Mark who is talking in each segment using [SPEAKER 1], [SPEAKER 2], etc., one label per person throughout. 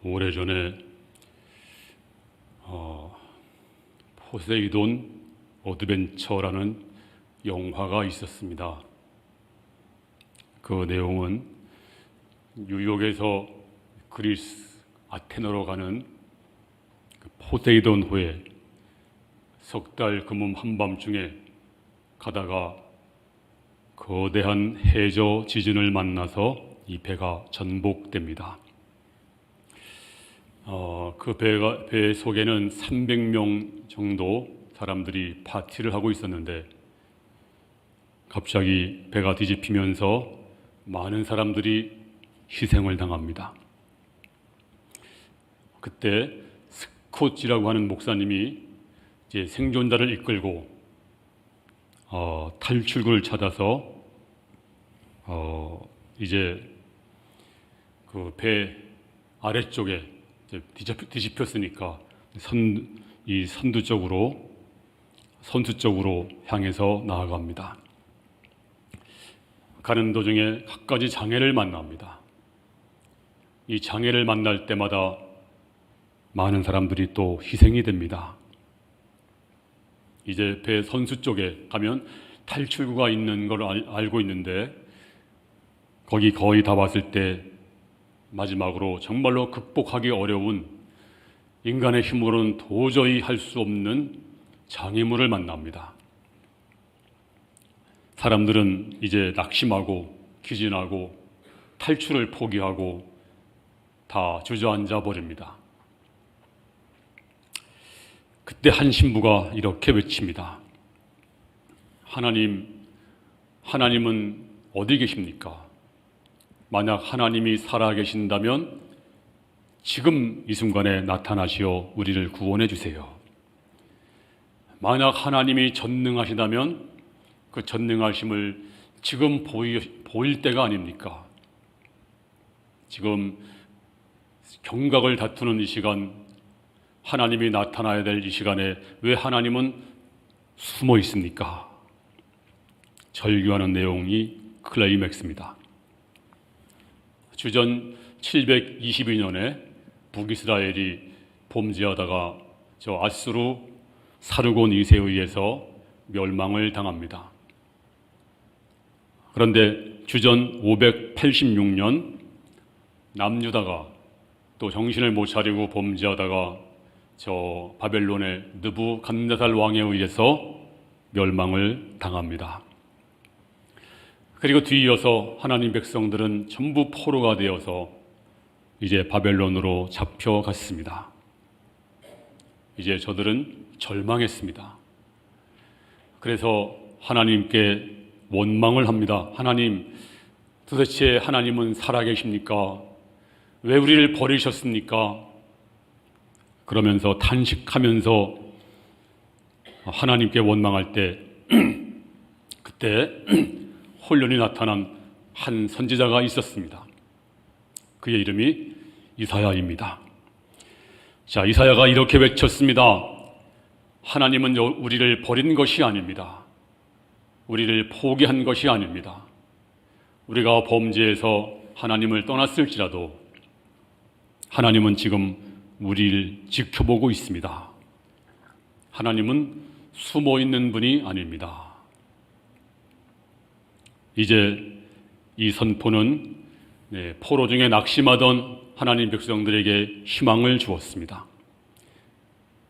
[SPEAKER 1] 오래전에 포세이돈 어드벤처라는 영화가 있었습니다. 그 내용은 뉴욕에서 그리스 아테네로 가는 그 포세이돈호에 석 달 금음 한밤중에 가다가 거대한 해저 지진을 만나서 이 배가 전복됩니다. 그 배 속에는 300명 정도 사람들이 파티를 하고 있었는데 갑자기 배가 뒤집히면서 많은 사람들이 희생을 당합니다. 그때 스콧이라고 하는 목사님이 이제 생존자를 이끌고 탈출구를 찾아서 이제 그 배 아래쪽에 뒤집혔으니까 이 선수 쪽으로 향해서 나아갑니다. 가는 도중에 갖가지 장애를 만납니다. 이 장애를 만날 때마다 많은 사람들이 또 희생이 됩니다. 이제 배 선수 쪽에 가면 탈출구가 있는 걸 알고 있는데 거기 거의 다 왔을 때 마지막으로 정말로 극복하기 어려운 인간의 힘으로는 도저히 할 수 없는 장애물을 만납니다. 사람들은 이제 낙심하고 기진하고 탈출을 포기하고 다 주저앉아 버립니다. 그때 한 신부가 이렇게 외칩니다. 하나님은 어디 계십니까? 만약 하나님이 살아계신다면 지금 이 순간에 나타나시어 우리를 구원해 주세요. 만약 하나님이 전능하시다면 그 전능하심을 지금 보일 때가 아닙니까? 지금 경각을 다투는 이 시간, 하나님이 나타나야 될 이 시간에 왜 하나님은 숨어 있습니까? 절규하는 내용이 클라이맥스입니다. 주전 722년에 북이스라엘이 범죄하다가 저 아수르 사르곤 2세에 의해서 멸망을 당합니다. 그런데 주전 586년 남유다가 또 정신을 못 차리고 범죄하다가 저 바벨론의 느부갓네살 왕에 의해서 멸망을 당합니다. 그리고 뒤이어서 하나님 백성들은 전부 포로가 되어서 이제 바벨론으로 잡혀갔습니다. 이제 저들은 절망했습니다. 그래서 하나님께 원망을 합니다. 하나님, 도대체 하나님은 살아계십니까? 왜 우리를 버리셨습니까? 그러면서 탄식하면서 하나님께 원망할 때 그때 혼련이 나타난 한 선지자가 있었습니다. 그의 이름이 이사야입니다. 자, 이사야가 이렇게 외쳤습니다. 하나님은 우리를 버린 것이 아닙니다. 우리를 포기한 것이 아닙니다. 우리가 범죄해서 하나님을 떠났을지라도 하나님은 지금 우리를 지켜보고 있습니다. 하나님은 숨어 있는 분이 아닙니다. 이제 이 선포는 포로 중에 낙심하던 하나님 백성들에게 희망을 주었습니다.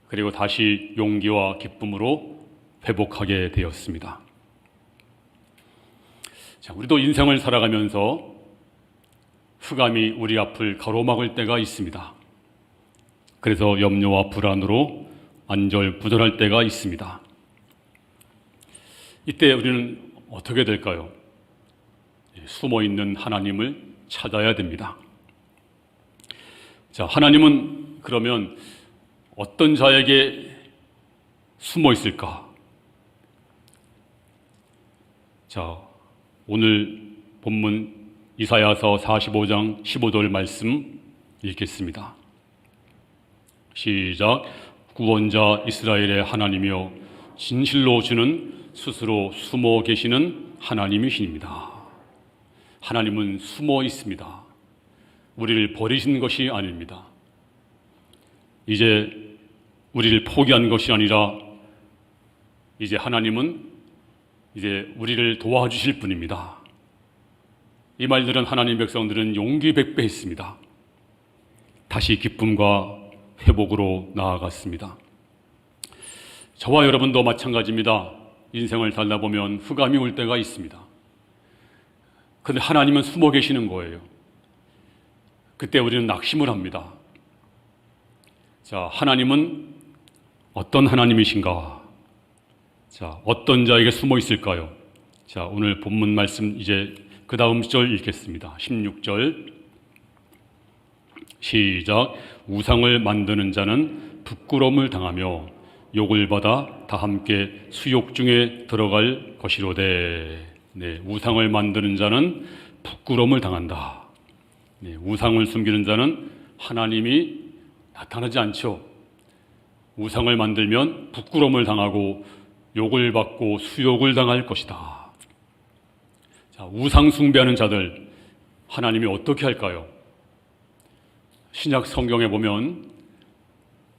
[SPEAKER 1] 그리고 다시 용기와 기쁨으로 회복하게 되었습니다. 자, 우리도 인생을 살아가면서 흑암이 우리 앞을 가로막을 때가 있습니다. 그래서 염려와 불안으로 안절부절할 때가 있습니다. 이때 우리는 어떻게 될까요? 숨어있는 하나님을 찾아야 됩니다. 자, 하나님은 그러면 어떤 자에게 숨어 있을까? 자, 오늘 본문 이사야서 45장 15절 말씀 읽겠습니다. 시작. 구원자 이스라엘의 하나님이여 진실로 주는 스스로 숨어 계시는 하나님이십니다. 하나님은 숨어 있습니다. 우리를 버리신 것이 아닙니다. 이제 우리를 포기한 것이 아니라 이제 하나님은 이제 우리를 도와주실 분입니다. 이 말들은 하나님 백성들은 용기 백배했습니다. 다시 기쁨과 회복으로 나아갔습니다. 저와 여러분도 마찬가지입니다. 인생을 살다 보면 흑암이 올 때가 있습니다. 그런데 하나님은 숨어 계시는 거예요. 그때 우리는 낙심을 합니다. 자, 하나님은 어떤 하나님이신가? 자, 어떤 자에게 숨어 있을까요? 자, 오늘 본문 말씀 이제 그 다음 절 읽겠습니다. 16절 시작. 우상을 만드는 자는 부끄러움을 당하며 욕을 받아 다 함께 수욕 중에 들어갈 것이로되. 네, 우상을 만드는 자는 부끄러움을 당한다. 네, 우상을 숨기는 자는 하나님이 나타나지 않죠. 우상을 만들면 부끄러움을 당하고 욕을 받고 수욕을 당할 것이다. 자, 우상 숭배하는 자들 하나님이 어떻게 할까요? 신약 성경에 보면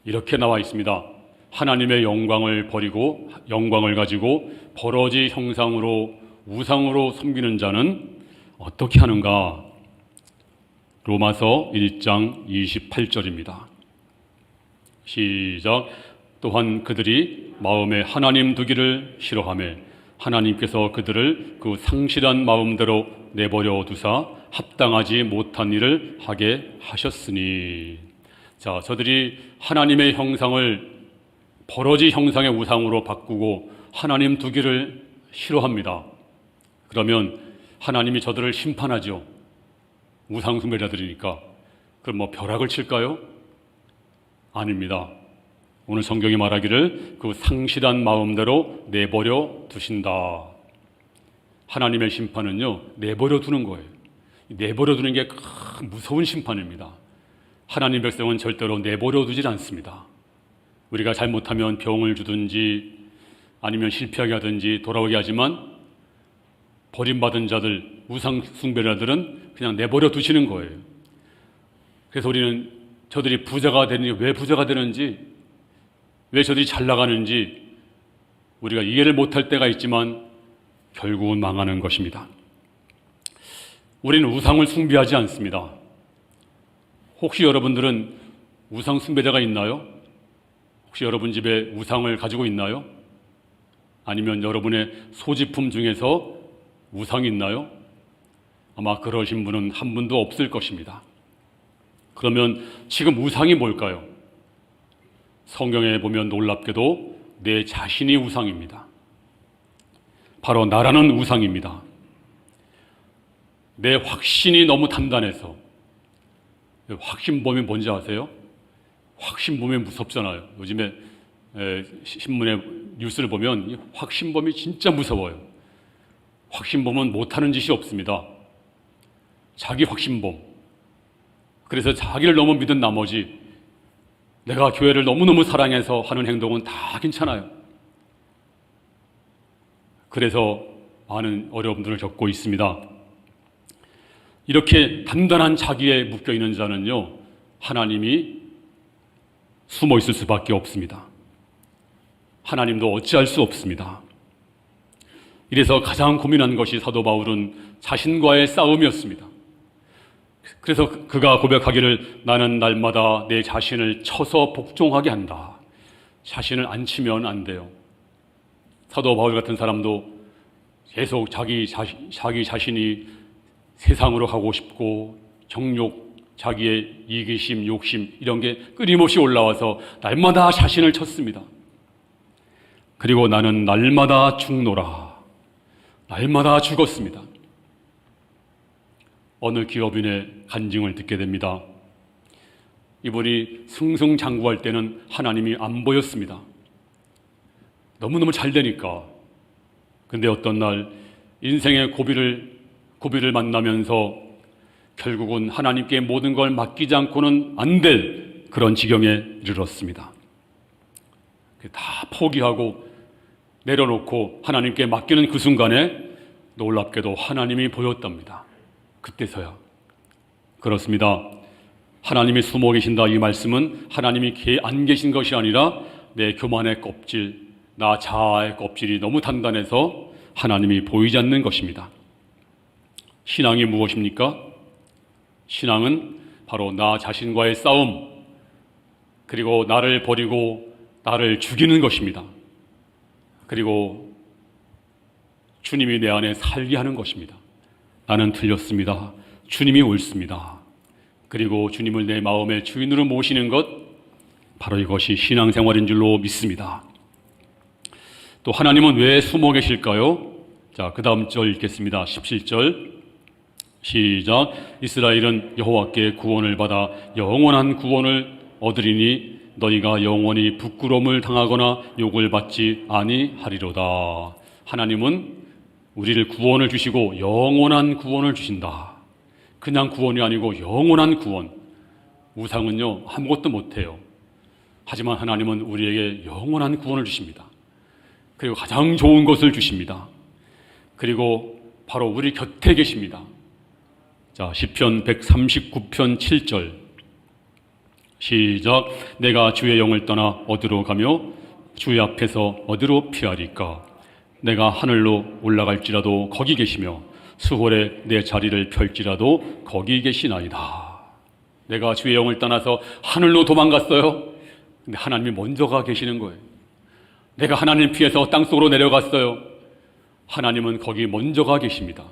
[SPEAKER 1] 이렇게 나와 있습니다. 하나님의 영광을 버리고 영광을 가지고 버러지 형상으로 우상으로 섬기는 자는 어떻게 하는가? 로마서 1장 28절입니다. 시작. 또한 그들이 마음에 하나님 두기를 싫어하며 하나님께서 그들을 그 상실한 마음대로 내버려 두사 합당하지 못한 일을 하게 하셨으니. 자, 저들이 하나님의 형상을 버러지 형상의 우상으로 바꾸고 하나님 두기를 싫어합니다. 그러면 하나님이 저들을 심판하죠. 우상 숭배자들이니까. 그럼 뭐 벼락을 칠까요? 아닙니다. 오늘 성경이 말하기를 그 상실한 마음대로 내버려 두신다. 하나님의 심판은요, 내버려 두는 거예요. 내버려 두는 게 무서운 심판입니다. 하나님 백성은 절대로 내버려 두질 않습니다. 우리가 잘못하면 병을 주든지 아니면 실패하게 하든지 돌아오게 하지만 버림받은 자들, 우상 숭배자들은 그냥 내버려 두시는 거예요. 그래서 우리는 저들이 부자가 되는지, 왜 부자가 되는지, 왜 저들이 잘 나가는지 우리가 이해를 못할 때가 있지만 결국은 망하는 것입니다. 우리는 우상을 숭배하지 않습니다. 혹시 여러분들은 우상 숭배자가 있나요? 혹시 여러분 집에 우상을 가지고 있나요? 아니면 여러분의 소지품 중에서 우상이 있나요? 아마 그러신 분은 한 분도 없을 것입니다. 그러면 지금 우상이 뭘까요? 성경에 보면 놀랍게도 내 자신이 우상입니다. 바로 나라는 우상입니다. 내 확신이 너무 단단해서. 확신범이 뭔지 아세요? 확신범이 무섭잖아요. 요즘에 신문에 뉴스를 보면 확신범이 진짜 무서워요. 확신범은 못하는 짓이 없습니다. 자기 확신범. 그래서 자기를 너무 믿은 나머지 내가 교회를 너무너무 사랑해서 하는 행동은 다 괜찮아요. 그래서 많은 어려움들을 겪고 있습니다. 이렇게 단단한 자기에 묶여있는 자는요, 하나님이 숨어 있을 수밖에 없습니다. 하나님도 어찌할 수 없습니다. 이래서 가장 고민한 것이 사도 바울은 자신과의 싸움이었습니다. 그래서 그가 고백하기를 나는 날마다 내 자신을 쳐서 복종하게 한다. 자신을 안 치면 안 돼요. 사도 바울 같은 사람도 계속 자기 자신이 세상으로 가고 싶고 정욕, 자기의 이기심, 욕심 이런 게 끊임없이 올라와서 날마다 자신을 쳤습니다. 그리고 나는 날마다 죽노라. 날마다 죽었습니다. 어느 기업인의 간증을 듣게 됩니다. 이분이 승승장구할 때는 하나님이 안 보였습니다. 너무너무 잘 되니까. 근데 어떤 날 인생의 고비를 만나면서 결국은 하나님께 모든 걸 맡기지 않고는 안 될 그런 지경에 이르렀습니다. 다 포기하고 내려놓고 하나님께 맡기는 그 순간에 놀랍게도 하나님이 보였답니다. 그때서야. 그렇습니다. 하나님이 숨어 계신다, 이 말씀은 하나님이 안 계신 것이 아니라 내 교만의 껍질, 나 자아의 껍질이 너무 단단해서 하나님이 보이지 않는 것입니다. 신앙이 무엇입니까? 신앙은 바로 나 자신과의 싸움, 그리고 나를 버리고 나를 죽이는 것입니다. 그리고 주님이 내 안에 살게 하는 것입니다. 나는 틀렸습니다. 주님이 옳습니다. 그리고 주님을 내 마음의 주인으로 모시는 것, 바로 이것이 신앙생활인 줄로 믿습니다. 또 하나님은 왜 숨어 계실까요? 자, 그 다음 절 읽겠습니다. 17절 시작. 이스라엘은 여호와께 구원을 받아 영원한 구원을 얻으리니 너희가 영원히 부끄러움을 당하거나 욕을 받지 아니하리로다. 하나님은 우리를 구원을 주시고 영원한 구원을 주신다. 그냥 구원이 아니고 영원한 구원. 우상은요 아무것도 못해요. 하지만 하나님은 우리에게 영원한 구원을 주십니다. 그리고 가장 좋은 것을 주십니다. 그리고 바로 우리 곁에 계십니다. 자, 시편 139편 7절 시작. 내가 주의 영을 떠나 어디로 가며 주의 앞에서 어디로 피하리까? 내가 하늘로 올라갈지라도 거기 계시며 수월에 내 자리를 펼지라도 거기 계시나이다. 내가 주의 영을 떠나서 하늘로 도망갔어요. 근데 하나님이 먼저 가 계시는 거예요. 내가 하나님 피해서 땅속으로 내려갔어요. 하나님은 거기 먼저 가 계십니다.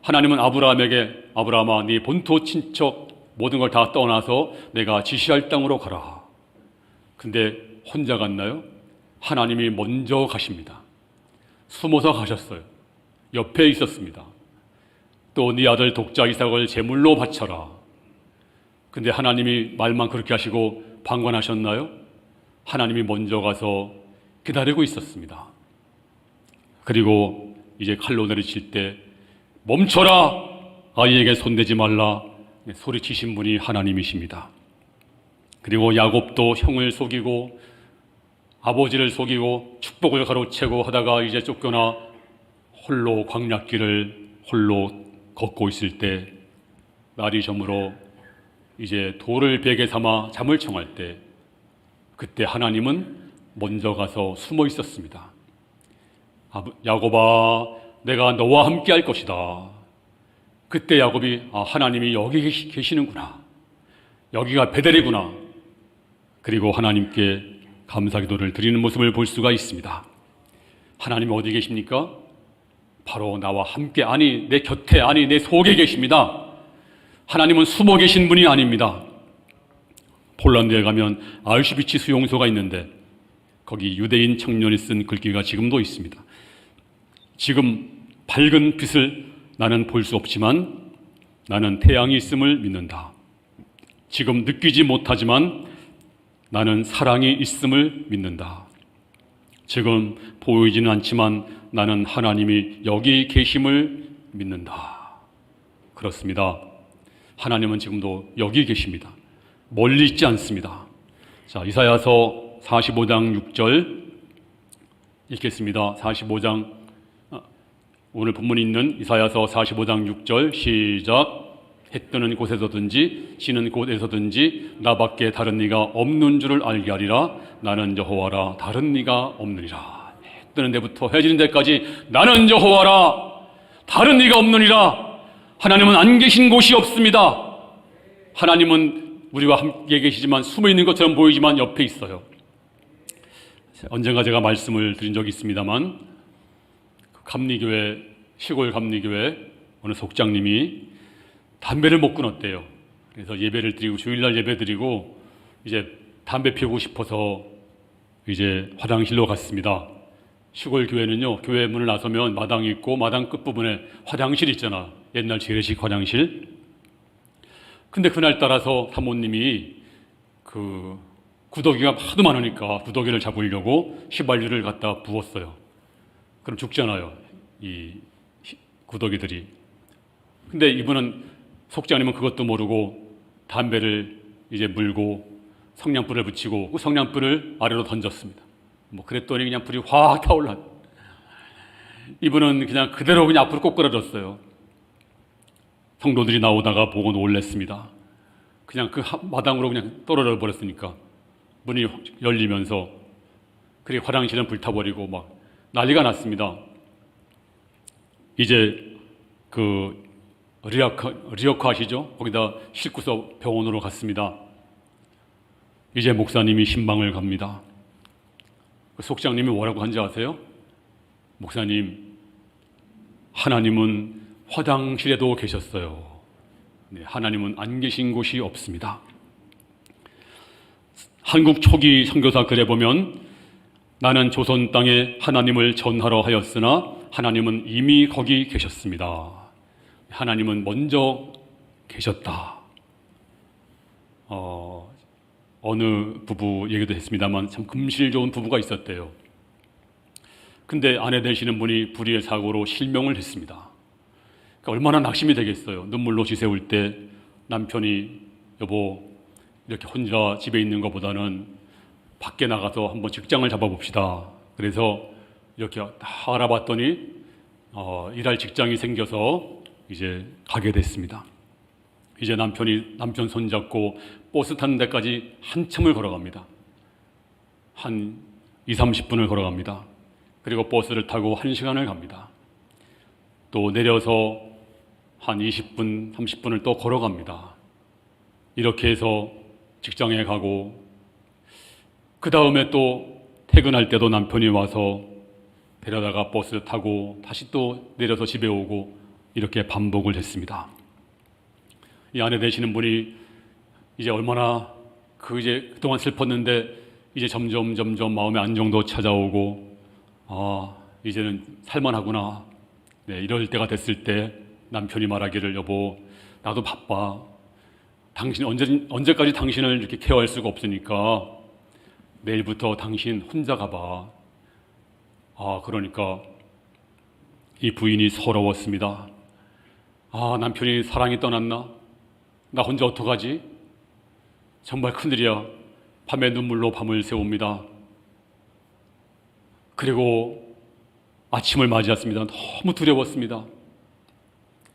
[SPEAKER 1] 하나님은 아브라함에게 아브라함아 네 본토 친척 모든 걸 다 떠나서 내가 지시할 땅으로 가라. 근데 혼자 갔나요? 하나님이 먼저 가십니다. 숨어서 가셨어요. 옆에 있었습니다. 또 네 아들 독자 이삭을 제물로 바쳐라. 근데 하나님이 말만 그렇게 하시고 방관하셨나요? 하나님이 먼저 가서 기다리고 있었습니다. 그리고 이제 칼로 내리칠 때 멈춰라! 아이에게 손대지 말라! 소리치신 분이 하나님이십니다. 그리고 야곱도 형을 속이고 아버지를 속이고 축복을 가로채고 하다가 이제 쫓겨나 홀로 광야길을 홀로 걷고 있을 때 날이 저물어 이제 돌을 베개 삼아 잠을 청할 때 그때 하나님은 먼저 가서 숨어 있었습니다. 야곱아, 내가 너와 함께 할 것이다. 그때 야곱이 하나님이 여기 계시는구나. 여기가 베델이구나. 그리고 하나님께 감사기도를 드리는 모습을 볼 수가 있습니다. 하나님 어디 계십니까? 바로 나와 함께, 아니 내 곁에, 아니 내 속에 계십니다. 하나님은 숨어 계신 분이 아닙니다. 폴란드에 가면 아우슈비츠 수용소가 있는데 거기 유대인 청년이 쓴 글귀가 지금도 있습니다. 지금 밝은 빛을 나는 볼 수 없지만 나는 태양이 있음을 믿는다. 지금 느끼지 못하지만 나는 사랑이 있음을 믿는다. 지금 보이지는 않지만 나는 하나님이 여기 계심을 믿는다. 그렇습니다. 하나님은 지금도 여기 계십니다. 멀리 있지 않습니다. 자, 이사야서 45장 6절 읽겠습니다. 45장 오늘 본문이 있는 이사야서 45장 6절 시작. 해 뜨는 곳에서든지 지는 곳에서든지 나밖에 다른 이가 없는 줄을 알게 하리라. 나는 여호와라 다른 이가 없느니라. 해 뜨는 데부터 해지는 데까지 나는 여호와라 다른 이가 없느니라. 하나님은 안 계신 곳이 없습니다. 하나님은 우리와 함께 계시지만 숨어 있는 것처럼 보이지만 옆에 있어요. 언젠가 제가 말씀을 드린 적이 있습니다만 감리교회, 시골 감리교회 어느 속장님이 담배를 못 끊었대요. 그래서 예배를 드리고 주일날 예배 드리고 이제 담배 피우고 싶어서 이제 화장실로 갔습니다. 시골 교회는요, 교회 문을 나서면 마당이 있고 마당 끝부분에 화장실 있잖아. 옛날 재래식 화장실. 근데 그날 따라서 사모님이 그 구더기가 하도 많으니까 구더기를 잡으려고 휘발유를 갖다 부었어요. 그럼 죽잖아요, 이 구더기들이. 근데 이분은 속장님은 그것도 모르고 담배를 이제 물고 성냥불을 붙이고 그 성냥불을 아래로 던졌습니다. 뭐 그랬더니 그냥 불이 확 타올라. 이분은 그냥 그대로 그냥 앞으로 꼬꾸라졌어요. 성도들이 나오다가 보고 놀랬습니다. 그냥 그 마당으로 그냥 떨어져 버렸으니까 문이 열리면서 그리고 화장실은 불타버리고 막 난리가 났습니다. 이제 그 리어카 아시죠? 거기다 싣고서 병원으로 갔습니다. 이제 목사님이 신방을 갑니다. 그 속장님이 뭐라고 한지 아세요? 목사님, 하나님은 화장실에도 계셨어요. 네, 하나님은 안 계신 곳이 없습니다. 한국 초기 선교사 글에 보면 나는 조선 땅에 하나님을 전하러 하였으나 하나님은 이미 거기 계셨습니다. 하나님은 먼저 계셨다. 어느 부부 얘기도 했습니다만 참 금실 좋은 부부가 있었대요. 근데 아내 되시는 분이 불의의 사고로 실명을 했습니다. 그러니까 얼마나 낙심이 되겠어요. 눈물로 지새울 때 남편이 여보 이렇게 혼자 집에 있는 것보다는 밖에 나가서 한번 직장을 잡아봅시다. 그래서 이렇게 다 알아봤더니 일할 직장이 생겨서 이제 가게 됐습니다. 이제 남편 손잡고 버스 타는 데까지 한참을 걸어갑니다. 한 20-30분을 걸어갑니다. 그리고 버스를 타고 1시간을 갑니다. 또 내려서 한 20분, 30분을 또 걸어갑니다. 이렇게 해서 직장에 가고 그 다음에 또 퇴근할 때도 남편이 와서 데려다가 버스 타고 다시 또 내려서 집에 오고 이렇게 반복을 했습니다. 이 아내 되시는 분이 이제 얼마나 이제 그동안 슬펐는데 이제 점점 마음의 안정도 찾아오고 이제는 살만하구나. 네, 이럴 때가 됐을 때 남편이 말하기를 여보 나도 바빠. 당신 언제까지 당신을 이렇게 케어할 수가 없으니까 내일부터 당신 혼자 가봐. 그러니까 이 부인이 서러웠습니다. 남편이 사랑이 떠났나? 나 혼자 어떡하지? 정말 큰일이야. 밤에 눈물로 밤을 새웁니다. 그리고 아침을 맞이했습니다. 너무 두려웠습니다.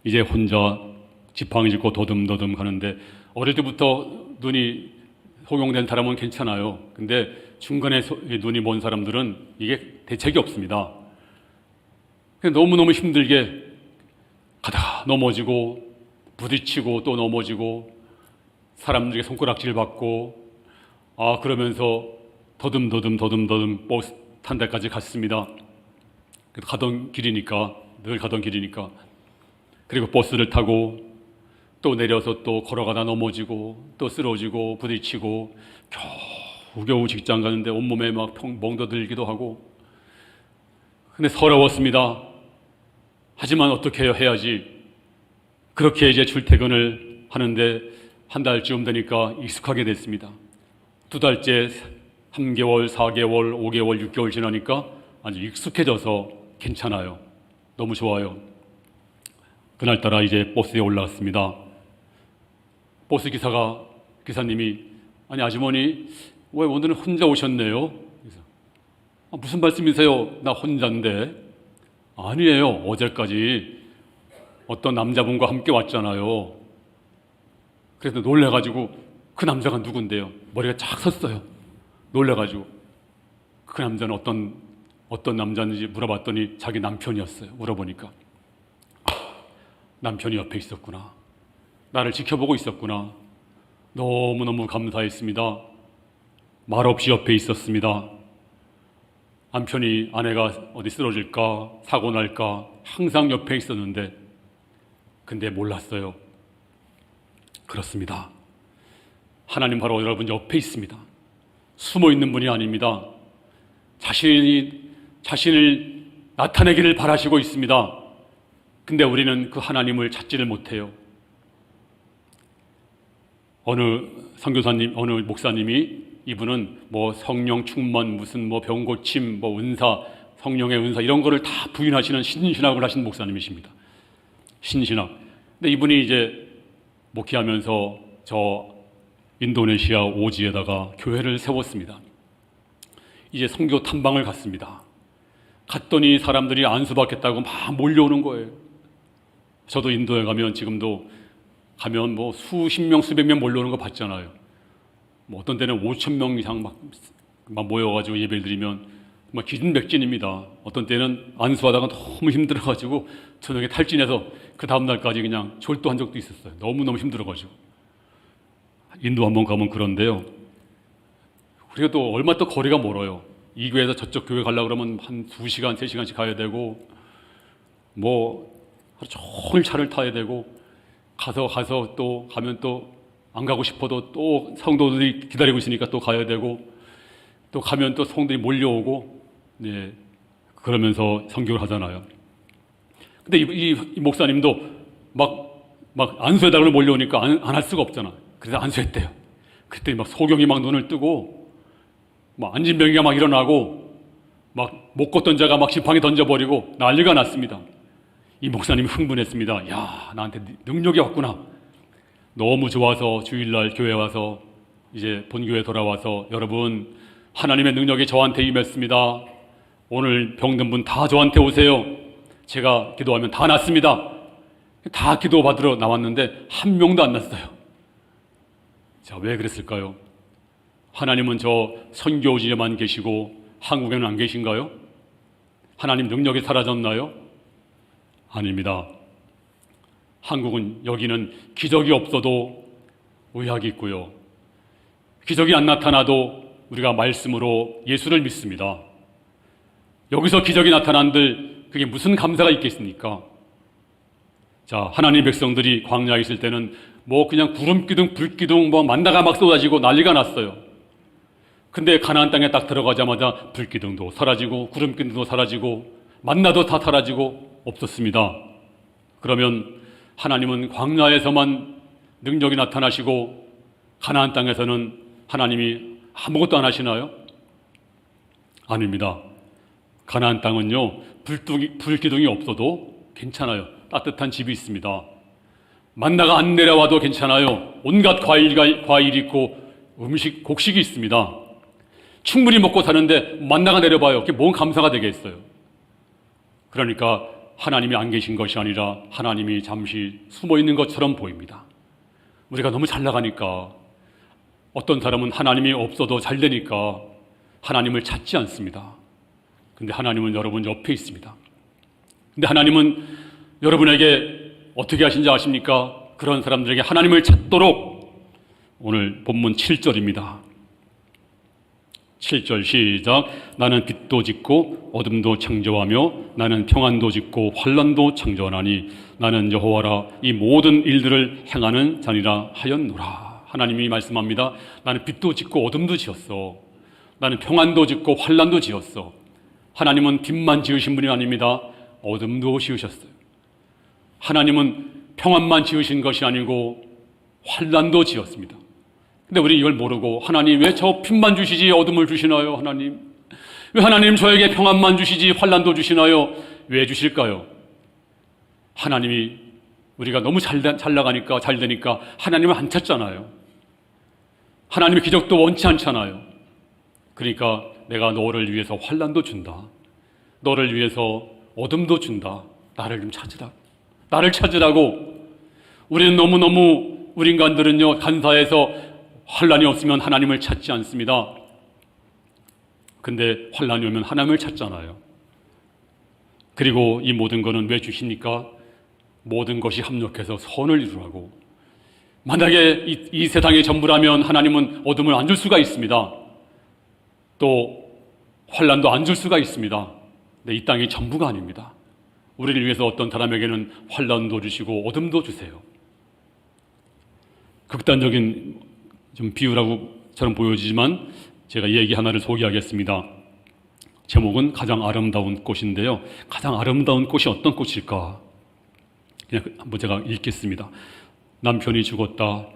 [SPEAKER 1] 이제 혼자 지팡이 짚고 더듬더듬 가는데 어릴 때부터 눈이 소경된 사람은 괜찮아요. 근데 중간에 눈이 먼 사람들은 이게 대책이 없습니다. 너무너무 힘들게 가다가 넘어지고 부딪히고 또 넘어지고 사람들에게 손가락질 받고 그러면서 더듬더듬 버스 탄 데까지 갔습니다. 가던 길이니까 늘 가던 길이니까 그리고 버스를 타고 또 내려서 또 걸어가다 넘어지고 또 쓰러지고 부딪히고 겨우 직장 가는데 온몸에 막 멍들기도 하고 근데 서러웠습니다. 하지만 어떻게 해야지. 그렇게 이제 출퇴근을 하는데 한 달쯤 되니까 익숙하게 됐습니다. 2달째 3개월, 4개월, 5개월, 6개월 지나니까 아주 익숙해져서 괜찮아요. 너무 좋아요. 그날따라 이제 버스에 올라왔습니다. 버스 기사님이 아니 아주머니 왜 오늘은 혼자 오셨네요? 그래서, 무슨 말씀이세요? 나 혼자인데. 아니에요. 어제까지 어떤 남자분과 함께 왔잖아요. 그래서 놀래가지고 그 남자가 누군데요? 머리가 쫙 섰어요. 놀래가지고 그 남자는 어떤 남자인지 물어봤더니 자기 남편이었어요. 물어보니까 남편이 옆에 있었구나. 나를 지켜보고 있었구나. 너무너무 감사했습니다. 말없이 옆에 있었습니다. 남편이 아내가 어디 쓰러질까 사고 날까 항상 옆에 있었는데 근데 몰랐어요. 그렇습니다. 하나님 바로 여러분 옆에 있습니다. 숨어 있는 분이 아닙니다. 자신을 나타내기를 바라시고 있습니다. 근데 우리는 그 하나님을 찾지를 못해요. 어느 선교사님, 어느 목사님이 이분은 뭐 성령 충만, 무슨 뭐 병 고침, 뭐 은사, 성령의 은사 이런 거를 다 부인하시는 신신학을 하신 목사님이십니다. 신신학. 근데 이분이 이제 목회하면서 저 인도네시아 오지에다가 교회를 세웠습니다. 이제 선교 탐방을 갔습니다. 갔더니 사람들이 안수받겠다고 막 몰려오는 거예요. 저도 인도에 가면 지금도 가면 뭐 수십 명, 수백 명 몰려오는 거 봤잖아요. 뭐 어떤 때는 5천 명 이상 막 모여가지고 예배를 드리면 막 기진맥진입니다. 어떤 때는 안수하다가 너무 힘들어가지고 저녁에 탈진해서 그 다음날까지 그냥 졸도한 적도 있었어요. 너무너무 힘들어가지고. 인도 한번 가면 그런데요. 우리가 또 얼마 또 거리가 멀어요. 이 교회에서 저쪽 교회 가려고 그러면 한 2시간, 3시간씩 가야 되고 뭐 하루 종일 차를 타야 되고 가서 또 가면 또 안 가고 싶어도 또 성도들이 기다리고 있으니까 또 가야 되고 또 가면 또 성도들이 몰려오고 네, 그러면서 성경을 하잖아요. 근데 이 목사님도 막 안수해달라고 몰려오니까 안 할 수가 없잖아. 그래서 안수했대요. 그때 막 소경이 막 눈을 뜨고 막 안진병이가 막 일어나고 막 못 걷던 자가 막 지팡이 던져버리고 난리가 났습니다. 이 목사님이 흥분했습니다. 야, 나한테 능력이 왔구나. 너무 좋아서 주일날 교회 와서 이제 본교회 돌아와서 여러분 하나님의 능력이 저한테 임했습니다. 오늘 병든 분 다 저한테 오세요. 제가 기도하면 다 낫습니다. 다 기도 받으러 나왔는데 한 명도 안 났어요. 자, 왜 그랬을까요? 하나님은 저 선교지에만 계시고 한국에는 안 계신가요? 하나님 능력이 사라졌나요? 아닙니다. 한국은 여기는 기적이 없어도 의학이 있고요. 기적이 안 나타나도 우리가 말씀으로 예수를 믿습니다. 여기서 기적이 나타난들 그게 무슨 감사가 있겠습니까? 자, 하나님 백성들이 광야에 있을 때는 뭐 그냥 구름기둥, 불기둥 뭐 만나가 막 쏟아지고 난리가 났어요. 근데 가나안 땅에 딱 들어가자마자 불기둥도 사라지고 구름기둥도 사라지고 만나도 다 사라지고 없었습니다. 그러면 하나님은 광야에서만 능력이 나타나시고 가나안 땅에서는 하나님이 아무것도 안 하시나요? 아닙니다. 가나안 땅은요, 불기둥이 없어도 괜찮아요. 따뜻한 집이 있습니다. 만나가 안 내려와도 괜찮아요. 온갖 과일이 있고 곡식이 있습니다. 충분히 먹고 사는데 만나가 내려봐요. 그게 뭔 감사가 되겠어요. 그러니까 하나님이 안 계신 것이 아니라 하나님이 잠시 숨어 있는 것처럼 보입니다. 우리가 너무 잘 나가니까 어떤 사람은 하나님이 없어도 잘 되니까 하나님을 찾지 않습니다. 근데 하나님은 여러분 옆에 있습니다. 근데 하나님은 여러분에게 어떻게 하신지 아십니까? 그런 사람들에게 하나님을 찾도록 오늘 본문 7절입니다. 7절 시작. 나는 빛도 짓고 어둠도 창조하며 나는 평안도 짓고 환난도 창조하나니 나는 여호와라 이 모든 일들을 행하는 자니라 하였노라. 하나님이 말씀합니다. 나는 빛도 짓고 어둠도 지었어. 나는 평안도 짓고 환난도 지었어. 하나님은 빛만 지으신 분이 아닙니다. 어둠도 지으셨어요. 하나님은 평안만 지으신 것이 아니고 환난도 지었습니다. 근데 우리 이걸 모르고 하나님 왜 저 빛만 주시지 어둠을 주시나요? 하나님 왜 하나님 저에게 평안만 주시지 환난도 주시나요? 왜 주실까요? 하나님이 우리가 너무 잘 나가니까 잘 되니까 하나님을 안 찾잖아요. 하나님의 기적도 원치 않잖아요. 그러니까 내가 너를 위해서 환난도 준다. 너를 위해서 어둠도 준다. 나를 좀 찾으라. 나를 찾으라고. 우리는 너무너무 우리 인간들은요 간사해서 환난이 없으면 하나님을 찾지 않습니다. 근데 환난이 오면 하나님을 찾잖아요. 그리고 이 모든 것은 왜 주십니까? 모든 것이 합력해서 선을 이루라고. 만약에 이 세상의 전부라면 하나님은 어둠을 안 줄 수가 있습니다. 또 환난도 안 줄 수가 있습니다. 근데 이 땅이 전부가 아닙니다. 우리를 위해서 어떤 사람에게는 환난도 주시고 어둠도 주세요. 극단적인 좀 비유라고처럼 보여지지만 제가 얘기 하나를 소개하겠습니다. 제목은 가장 아름다운 꽃인데요. 가장 아름다운 꽃이 어떤 꽃일까? 그냥 한번 제가 읽겠습니다. 남편이 죽었다.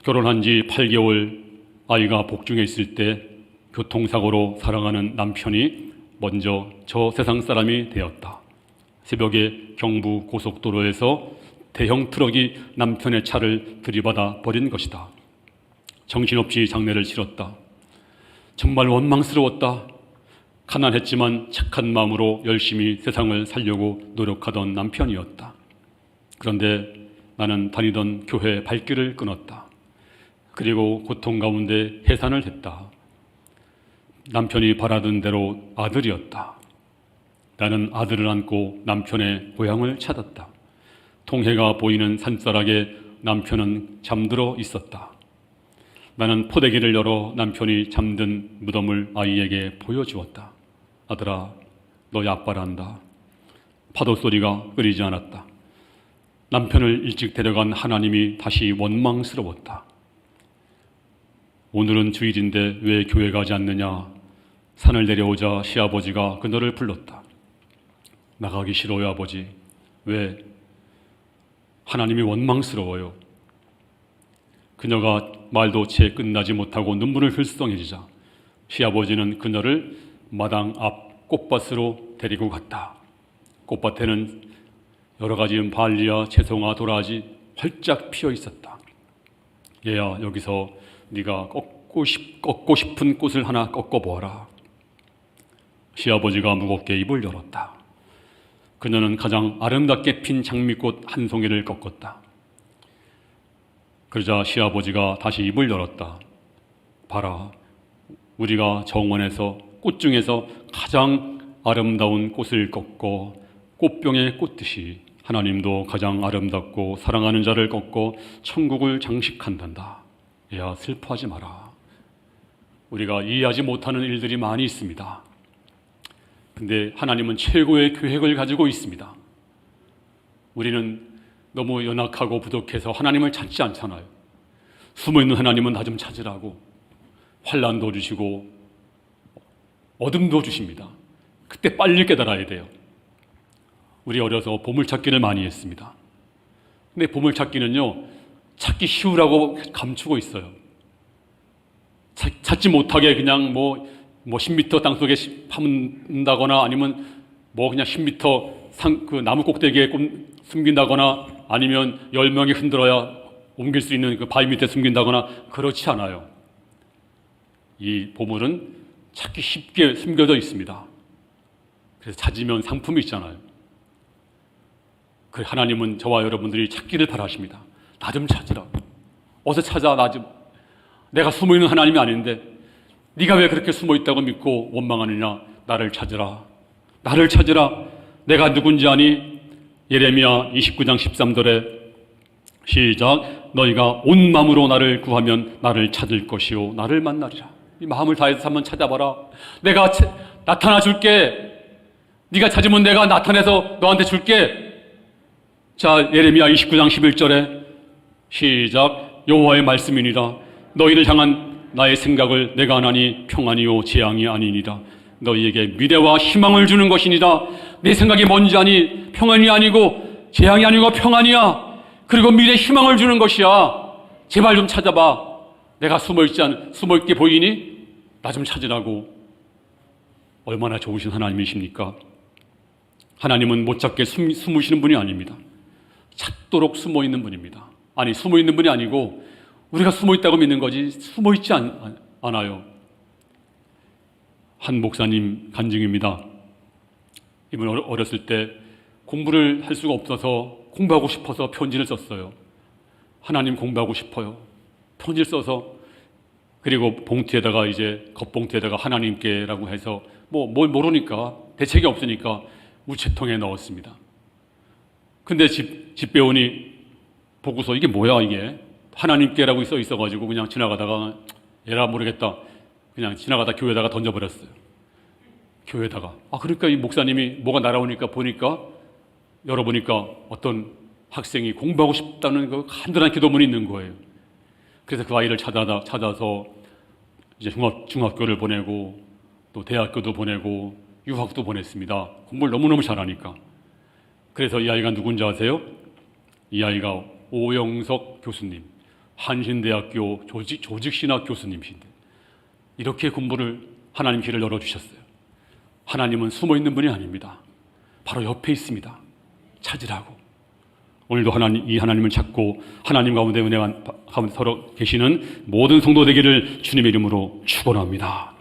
[SPEAKER 1] 결혼한 지 8개월 아이가 복중에 있을 때 교통사고로 사랑하는 남편이 먼저 저 세상 사람이 되었다. 새벽에 경부 고속도로에서 대형 트럭이 남편의 차를 들이받아 버린 것이다. 정신없이 장례를 치렀다. 정말 원망스러웠다. 가난했지만 착한 마음으로 열심히 세상을 살려고 노력하던 남편이었다. 그런데 나는 다니던 교회 발길을 끊었다. 그리고 고통 가운데 해산을 했다. 남편이 바라던 대로 아들이었다. 나는 아들을 안고 남편의 고향을 찾았다. 동해가 보이는 산자락에 남편은 잠들어 있었다. 나는 포대기를 열어 남편이 잠든 무덤을 아이에게 보여주었다. 아들아, 너희 아빠란다. 파도 소리가 끊이지 않았다. 남편을 일찍 데려간 하나님이 다시 원망스러웠다. 오늘은 주일인데 왜 교회 가지 않느냐? 산을 내려오자 시아버지가 그녀를 불렀다. 나가기 싫어요, 아버지. 왜? 하나님이 원망스러워요. 그녀가 말도 채 끝나지 못하고 눈물을 흘썽해지자 시아버지는 그녀를 마당 앞 꽃밭으로 데리고 갔다. 꽃밭에는 여러 가지 발리와 채송화, 도라지 활짝 피어 있었다. 얘야, 여기서 네가 꺾고 싶은 꽃을 하나 꺾어보아라. 시아버지가 무겁게 입을 열었다. 그녀는 가장 아름답게 핀 장미꽃 한 송이를 꺾었다. 그러자 시아버지가 다시 입을 열었다. 봐라, 우리가 정원에서 꽃 중에서 가장 아름다운 꽃을 꺾고 꽃병에 꽂듯이 하나님도 가장 아름답고 사랑하는 자를 꺾고 천국을 장식한단다. 야, 슬퍼하지 마라. 우리가 이해하지 못하는 일들이 많이 있습니다. 근데 하나님은 최고의 계획을 가지고 있습니다. 우리는 너무 연약하고 부족해서 하나님을 찾지 않잖아요. 숨어있는 하나님은 나 좀 찾으라고 환난도 주시고 어둠도 주십니다. 그때 빨리 깨달아야 돼요. 우리 어려서 보물찾기를 많이 했습니다. 근데 보물찾기는요, 찾기 쉬우라고 감추고 있어요. 찾지 못하게 그냥 뭐 10m 땅속에 파문다거나 아니면 그냥 10m 그 나무 꼭대기에 숨긴다거나 아니면 10명이 흔들어야 옮길 수 있는 그 바위 밑에 숨긴다거나 그렇지 않아요. 이 보물은 찾기 쉽게 숨겨져 있습니다. 그래서 찾으면 상품이 있잖아요. 그 하나님은 저와 여러분들이 찾기를 바라십니다. 나 좀 찾으라. 어서 찾아. 내가 숨어있는 하나님이 아닌데 네가 왜 그렇게 숨어있다고 믿고 원망하느냐. 나를 찾으라. 나를 찾으라. 내가 누군지 아니? 예레미야 29장 13절에 시작. 너희가 온 마음으로 나를 구하면 나를 찾을 것이요 나를 만나리라. 이 마음을 다해서 한번 찾아봐라. 내가 나타나 줄게. 네가 찾으면 내가 나타내서 너한테 줄게. 자, 예레미야 29장 11절에 시작. 여호와의 말씀이니라. 너희를 향한 나의 생각을 내가 하나니 평안이요 재앙이 아니니라. 너희에게 미래와 희망을 주는 것이니라. 내 생각이 뭔지 아니? 평안이 아니고 재앙이 아니고 평안이야. 그리고 미래 희망을 주는 것이야. 제발 좀 찾아봐. 내가 숨어있게 보이니? 나 좀 찾으라고. 얼마나 좋으신 하나님이십니까? 하나님은 못 찾게 숨으시는 분이 아닙니다. 찾도록 숨어있는 분입니다. 아니, 숨어있는 분이 아니고 우리가 숨어있다고 믿는 거지 숨어있지 않아요. 한 목사님 간증입니다. 이분 어렸을 때 공부를 할 수가 없어서 공부하고 싶어서 편지를 썼어요. 하나님 공부하고 싶어요. 편지를 써서 그리고 봉투에다가 이제 겉봉투에다가 하나님께라고 해서 뭘 모르니까 대책이 없으니까 우체통에 넣었습니다. 근데 집배원이 보고서 이게 뭐야 이게 하나님께라고 써 있어가지고 그냥 지나가다가 에라 모르겠다 그냥 지나가다 교회에다가 던져버렸어요. 교회에다가. 그러니까 이 목사님이 뭐가 날아오니까 보니까 열어보니까 어떤 학생이 공부하고 싶다는 그 간절한 기도문이 있는 거예요. 그래서 그 아이를 찾아서 이제 중학교를 보내고 또 대학교도 보내고 유학도 보냈습니다. 공부를 너무너무 잘하니까. 그래서 이 아이가 누군지 아세요? 이 아이가 오영석 교수님, 한신대학교 조직신학 교수님이신데 이렇게 공부를 하나님 길을 열어주셨어요. 하나님은 숨어있는 분이 아닙니다. 바로 옆에 있습니다. 찾으라고. 오늘도 이 하나님을 찾고 하나님 가운데 은혜 가운데 서로 계시는 모든 성도 되기를 주님의 이름으로 축원합니다.